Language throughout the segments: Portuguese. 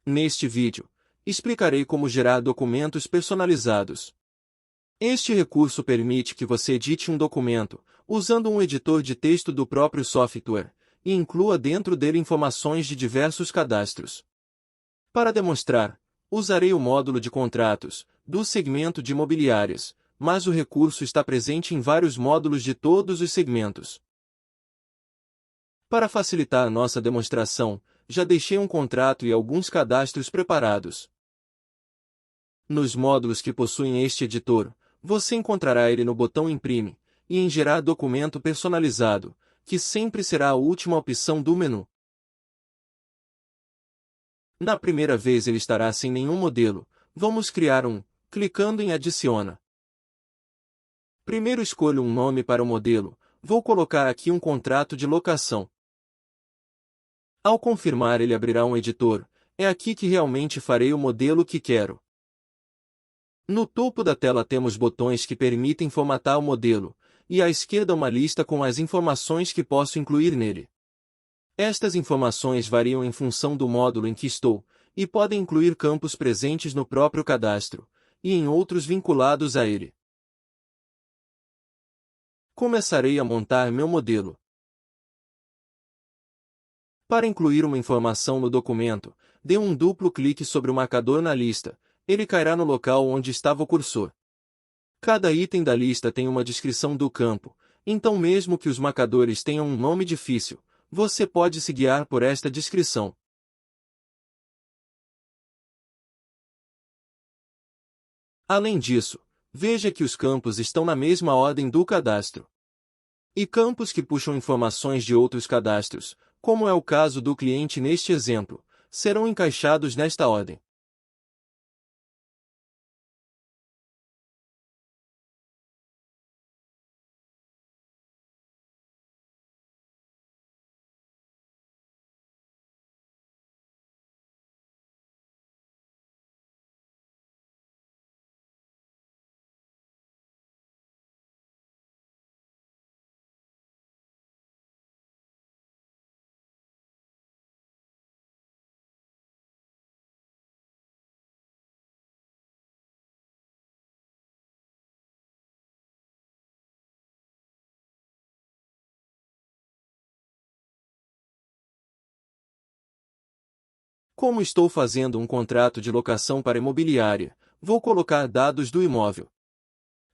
Neste vídeo, explicarei como gerar documentos personalizados. Este recurso permite que você edite um documento, usando um editor de texto do próprio software, e inclua dentro dele informações de diversos cadastros. Para demonstrar, usarei o módulo de contratos, do segmento de imobiliárias, mas o recurso está presente em vários módulos de todos os segmentos. Para facilitar nossa demonstração, já deixei um contrato e alguns cadastros preparados. Nos módulos que possuem este editor, você encontrará ele no botão Imprime, e em Gerar documento personalizado, que sempre será a última opção do menu. Na primeira vez ele estará sem nenhum modelo, vamos criar um, clicando em Adiciona. Primeiro escolho um nome para o modelo, vou colocar aqui um contrato de locação. Ao confirmar ele abrirá um editor, é aqui que realmente farei o modelo que quero. No topo da tela temos botões que permitem formatar o modelo, e à esquerda uma lista com as informações que posso incluir nele. Estas informações variam em função do módulo em que estou, e podem incluir campos presentes no próprio cadastro, e em outros vinculados a ele. Começarei a montar meu modelo. Para incluir uma informação no documento, dê um duplo clique sobre o marcador na lista, ele cairá no local onde estava o cursor. Cada item da lista tem uma descrição do campo, então mesmo que os marcadores tenham um nome difícil, você pode se guiar por esta descrição. Além disso, veja que os campos estão na mesma ordem do cadastro. E campos que puxam informações de outros cadastros, como é o caso do cliente neste exemplo, serão encaixados nesta ordem. Como estou fazendo um contrato de locação para imobiliária, vou colocar dados do imóvel.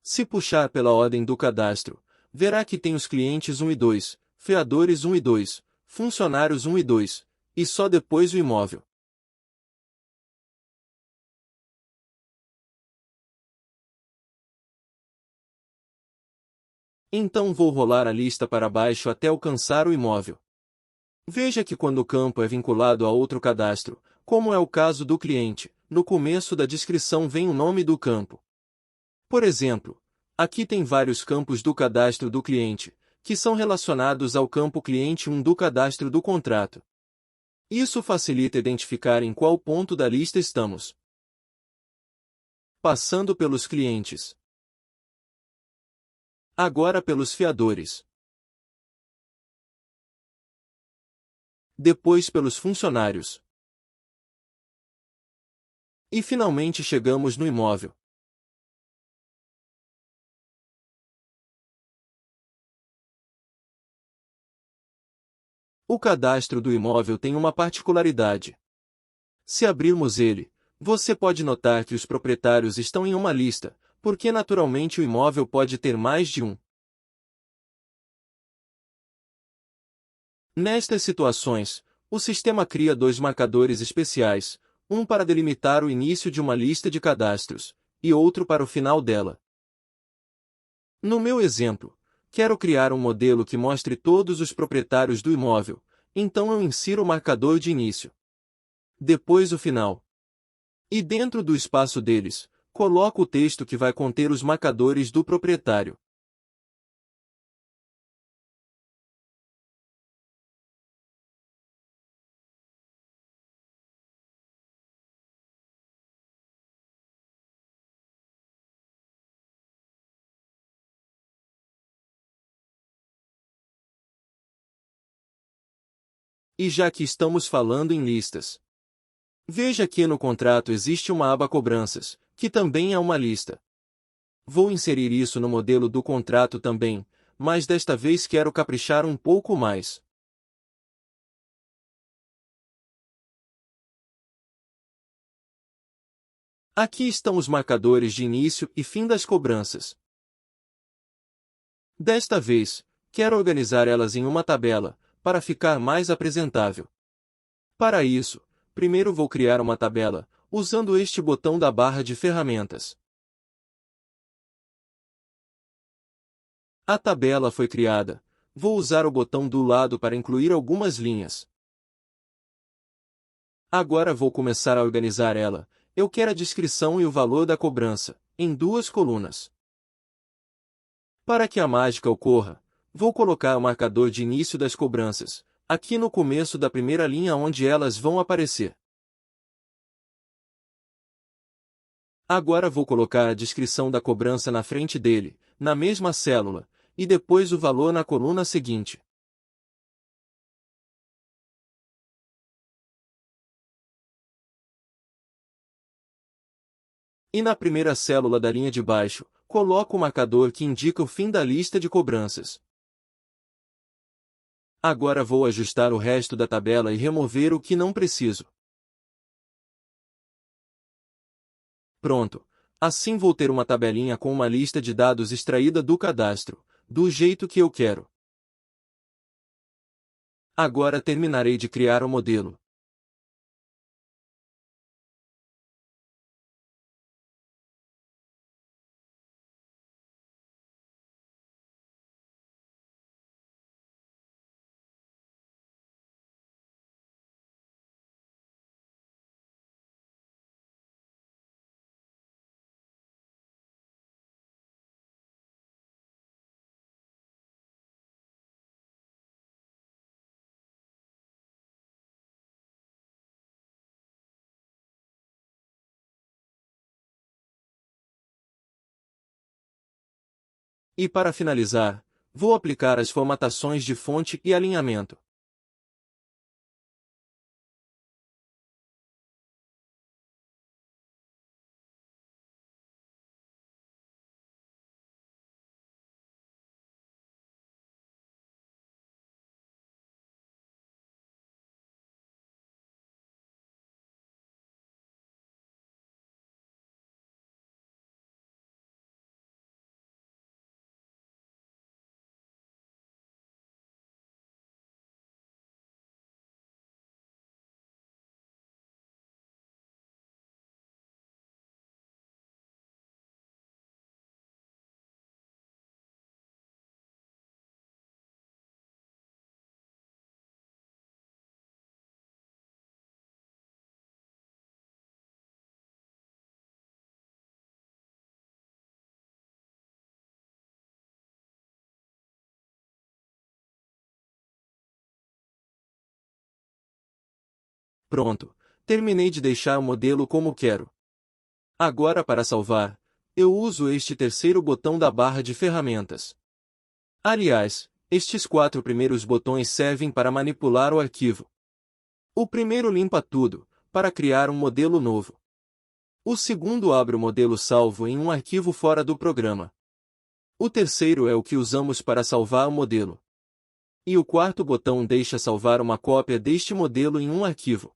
Se puxar pela ordem do cadastro, verá que tem os clientes 1 e 2, fiadores 1 e 2, funcionários 1 e 2, e só depois o imóvel. Então vou rolar a lista para baixo até alcançar o imóvel. Veja que quando o campo é vinculado a outro cadastro, como é o caso do cliente, no começo da descrição vem o nome do campo. Por exemplo, aqui tem vários campos do cadastro do cliente, que são relacionados ao campo cliente 1 do cadastro do contrato. Isso facilita identificar em qual ponto da lista estamos. Passando pelos clientes. Agora pelos fiadores. Depois pelos funcionários. E finalmente chegamos no imóvel. O cadastro do imóvel tem uma particularidade. Se abrirmos ele, você pode notar que os proprietários estão em uma lista, porque naturalmente o imóvel pode ter mais de um. Nestas situações, o sistema cria dois marcadores especiais, um para delimitar o início de uma lista de cadastros, e outro para o final dela. No meu exemplo, quero criar um modelo que mostre todos os proprietários do imóvel, então eu insiro o marcador de início. Depois o final. E dentro do espaço deles, coloco o texto que vai conter os marcadores do proprietário. E já que estamos falando em listas, Veja que no contrato existe uma aba Cobranças, que também é uma lista. Vou inserir isso no modelo do contrato também, mas desta vez quero caprichar um pouco mais. Aqui estão os marcadores de início e fim das cobranças. Desta vez, quero organizar elas em uma tabela, para ficar mais apresentável. Para isso, primeiro vou criar uma tabela, usando este botão da barra de ferramentas. A tabela foi criada. Vou usar o botão do lado para incluir algumas linhas. Agora vou começar a organizar ela. Eu quero a descrição e o valor da cobrança, em duas colunas. Para que a mágica ocorra, vou colocar o marcador de início das cobranças, aqui no começo da primeira linha onde elas vão aparecer. Agora vou colocar a descrição da cobrança na frente dele, na mesma célula, e depois o valor na coluna seguinte. E na primeira célula da linha de baixo, coloco o marcador que indica o fim da lista de cobranças. Agora vou ajustar o resto da tabela e remover o que não preciso. Pronto. Assim vou ter uma tabelinha com uma lista de dados extraída do cadastro, do jeito que eu quero. Agora terminarei de criar o modelo. E para finalizar, vou aplicar as formatações de fonte e alinhamento. Pronto. Terminei de deixar o modelo como quero. Agora para salvar, eu uso este terceiro botão da barra de ferramentas. Aliás, estes quatro primeiros botões servem para manipular o arquivo. O primeiro limpa tudo, para criar um modelo novo. O segundo abre o modelo salvo em um arquivo fora do programa. O terceiro é o que usamos para salvar o modelo. E o quarto botão deixa salvar uma cópia deste modelo em um arquivo.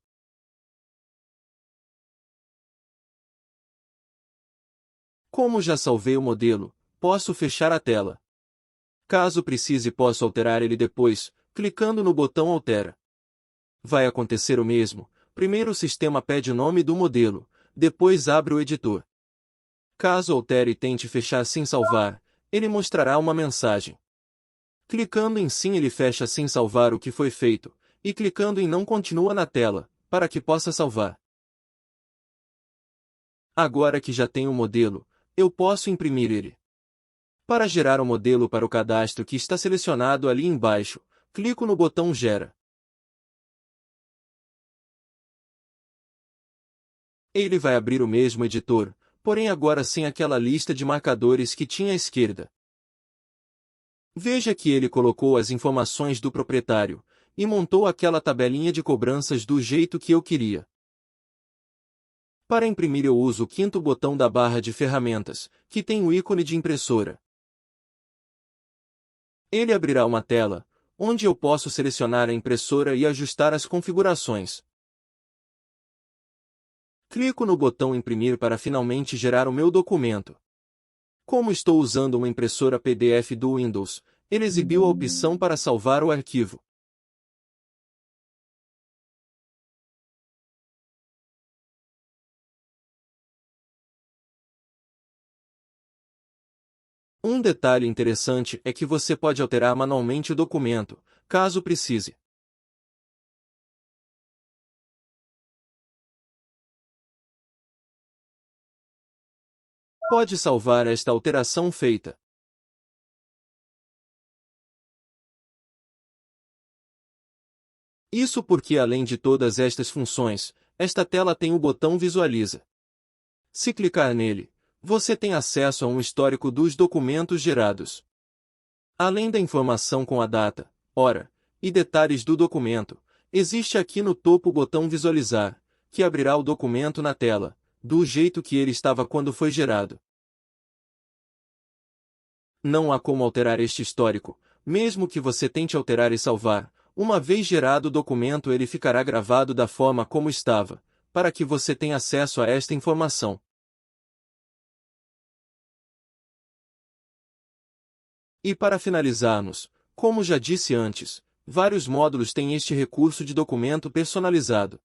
Como já salvei o modelo, posso fechar a tela. Caso precise, posso alterar ele depois, clicando no botão Altera. Vai acontecer o mesmo. Primeiro o sistema pede o nome do modelo, depois abre o editor. Caso altere e tente fechar sem salvar, ele mostrará uma mensagem. Clicando em Sim ele fecha sem salvar o que foi feito, e clicando em Não continua na tela, para que possa salvar. Agora que já tenho o modelo, eu posso imprimir ele. Para gerar o modelo para o cadastro que está selecionado ali embaixo, clico no botão Gera. Ele vai abrir o mesmo editor, porém agora sem aquela lista de marcadores que tinha à esquerda. Veja que ele colocou as informações do proprietário, e montou aquela tabelinha de cobranças do jeito que eu queria. Para imprimir eu uso o quinto botão da barra de ferramentas, que tem o ícone de impressora. Ele abrirá uma tela, onde eu posso selecionar a impressora e ajustar as configurações. Clico no botão imprimir para finalmente gerar o meu documento. Como estou usando uma impressora PDF do Windows, ele exibiu a opção para salvar o arquivo. Um detalhe interessante é que você pode alterar manualmente o documento, caso precise. Pode salvar esta alteração feita. Isso porque além de todas estas funções, esta tela tem o botão Visualiza. Se clicar nele, você tem acesso a um histórico dos documentos gerados. Além da informação com a data, hora e detalhes do documento, existe aqui no topo o botão Visualizar, que abrirá o documento na tela, do jeito que ele estava quando foi gerado. Não há como alterar este histórico, mesmo que você tente alterar e salvar. Uma vez gerado o documento, ele ficará gravado da forma como estava, para que você tenha acesso a esta informação. E para finalizarmos, como já disse antes, vários módulos têm este recurso de documento personalizado.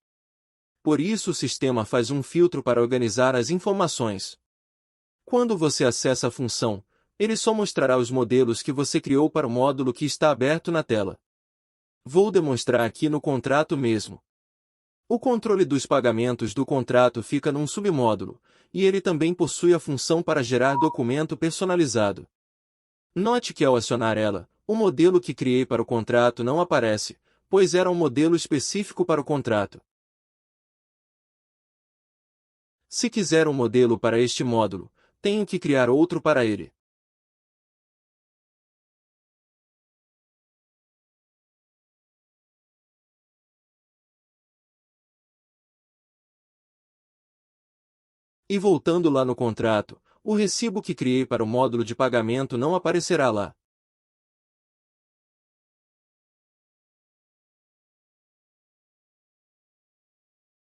Por isso o sistema faz um filtro para organizar as informações. Quando você acessa a função, ele só mostrará os modelos que você criou para o módulo que está aberto na tela. Vou demonstrar aqui no contrato mesmo. O controle dos pagamentos do contrato fica num submódulo, e ele também possui a função para gerar documento personalizado. Note que ao acionar ela, o modelo que criei para o contrato não aparece, pois era um modelo específico para o contrato. Se quiser um modelo para este módulo, tenho que criar outro para ele. E voltando lá no contrato, o recibo que criei para o módulo de pagamento não aparecerá lá.